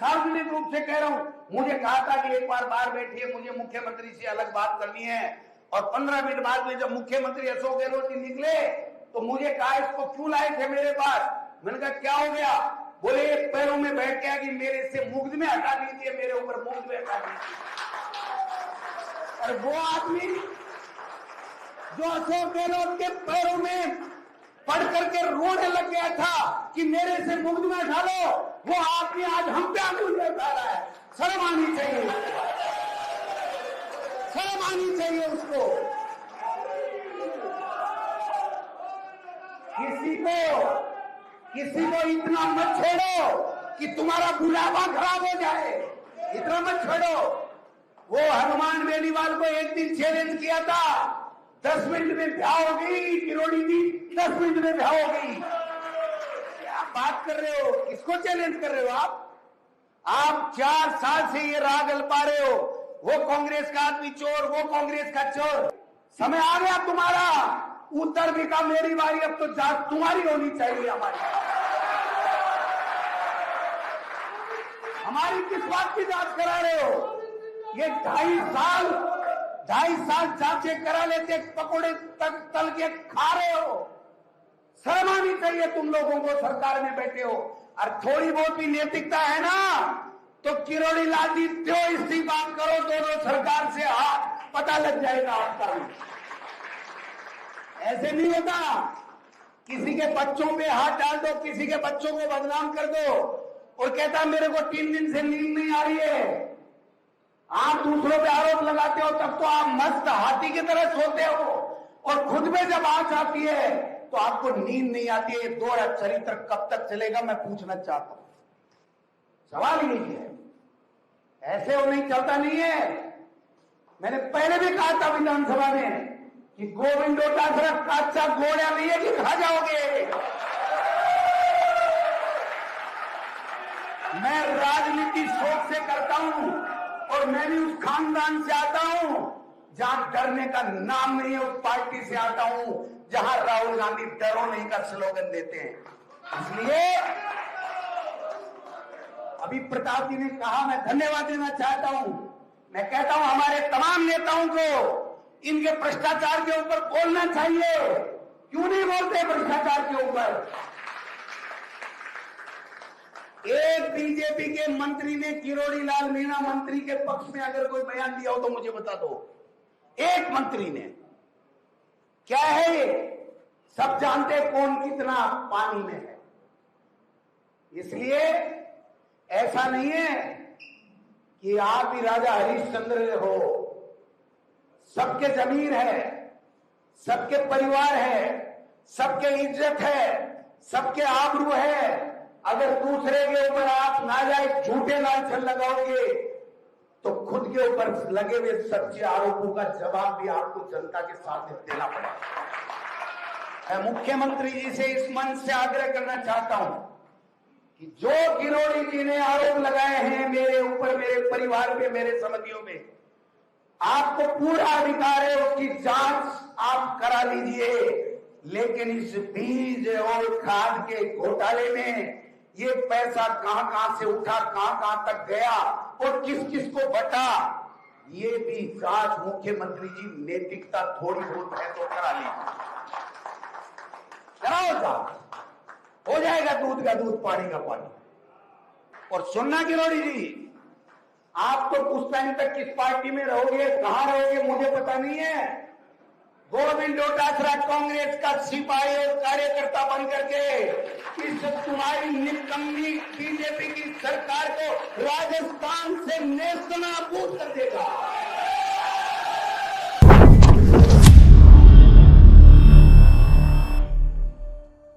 सार्वजनिक रूप से कह रहा हूं, मुझे कहा था कि एक बार बाहर बैठिए, मुझे मुख्यमंत्री से अलग बात करनी है। और 15 मिनट बाद में जब मुख्यमंत्री अशोक गहलोत जी निकले तो मुझे कहा इसको क्यों लाए थे मेरे पास। मैंने कहा क्या हो गया? बोले पैरों में बैठ गया कि मेरे से मुकदमे हटा दीजिए, मेरे ऊपर मुकदमे हटा दीजिए। और वो आदमी जो अशोक गहलोत के पैरों में पढ़ करके रोने लग गया था कि मेरे से मुकदमा उठा लो, वो आदमी आज हम पे अंगुली उठा रहा है। शर्म आनी चाहिए उसको, शर्म आनी चाहिए उसको। किसी को इतना मत छोड़ो कि तुम्हारा बुलावा खराब हो जाए, इतना मत छोड़ो। वो हनुमान बेनीवाल को एक दिन चैलेंज किया था, 10 मिनट में ब्याह हो गई, किरोड़ी जी 10 मिनट में ब्याह हो गई। क्या बात कर रहे हो? किसको चैलेंज कर रहे हो आप 4 साल से ये राग अल्पा रहे हो, वो कांग्रेस का आदमी चोर, वो कांग्रेस का चोर। समय आ गया तुम्हारा उत्तर भी का, मेरी बारी, अब तो जांच तुम्हारी होनी चाहिए। हमारी किस बात की जांच करा रहे हो? ये 2.5 साल जांचें करा लेते, पकोड़े तक तल के खा रहे हो। शर्म आनी चाहिए तुम लोगों को, सरकार में बैठे हो। और थोड़ी बहुत भी नैतिकता है ना तो किरोड़ी लाल जी क्यों इस्तीफा करो, दोनों सरकार से हाथ पता लग जाएगा आपका भी। ऐसे नहीं होता, किसी के बच्चों पे हाथ डाल दो, किसी के बच्चों को बदनाम कर दो और कहता मेरे को 3 दिन से नींद नहीं आ रही है। आप दूसरों पे आरोप लगाते हो तब तो आप मस्त हाथी की तरह सोते हो, और खुद में जब आंच आती है तो आपको नींद नहीं आती है। ये दोहरा चरित्र कब तक चलेगा, मैं पूछना चाहता हूं। सवाल ही नहीं है, ऐसे वो नहीं चलता नहीं है। मैंने पहले भी कहा था विधानसभा में कि गोविंद डोटासरा कच्चा घोड़ा नहीं है कि खा जाओगे। मैं राजनीति शौक से करता हूं और मैं भी उस खानदान से आता हूं जहां डरने का नाम नहीं है, उस पार्टी से आता हूं जहां राहुल गांधी डरो नहीं का स्लोगन देते हैं। इसलिए अभी प्रताप जी ने कहा, मैं धन्यवाद देना चाहता हूं। मैं कहता हूं हमारे तमाम नेताओं को इनके भ्रष्टाचार के ऊपर बोलना चाहिए। क्यों नहीं बोलते भ्रष्टाचार के ऊपर? एक बीजेपी के मंत्री ने, किरोड़ी लाल मीणा मंत्री के पक्ष में अगर कोई बयान दिया हो तो मुझे बता दो। एक मंत्री ने। क्या है ये? सब जानते कौन कितना पानी में है। इसलिए ऐसा नहीं है कि आप ही राजा हरिश्चंद्र हो। सबके जमीन है, सबके परिवार है, सबके इज्जत है, सबके आबरू है। अगर दूसरे के ऊपर आप नाजायज झूठे लांछन लगाओगे तो खुद के ऊपर लगे हुए सच्चे आरोपों का जवाब भी आपको जनता के साथ देना पड़ेगा। मैं मुख्यमंत्री जी से इस मंच से आग्रह करना चाहता हूं कि जो किरोड़ी जी ने आरोप लगाए हैं मेरे ऊपर, मेरे परिवार पे, मेरे संबंधियों में, आपको पूरा अधिकार है उसकी जांच आप करा लीजिए। लेकिन इस बीज और खाद के घोटाले में ये पैसा कहां से उठा, कहां तक गया और किस किस को बटा, ये भी जांच मुख्यमंत्री जी, नैतिकता थोड़ी बहुत है तो करा लीजिए। कराओ जांच, हो जाएगा दूध का दूध, पानी का पानी। और सुनना किरोड़ी जी, आप तो कुछ टाइम तक किस पार्टी में रहोगे, कहां रहोगे मुझे पता नहीं है। गोविंद डोटासरा कांग्रेस का सिपाही और कार्यकर्ता बन करके इस तुम्हारी निकम्मी बीजेपी की सरकार को राजस्थान से नेस्तनाबूद कर देगा।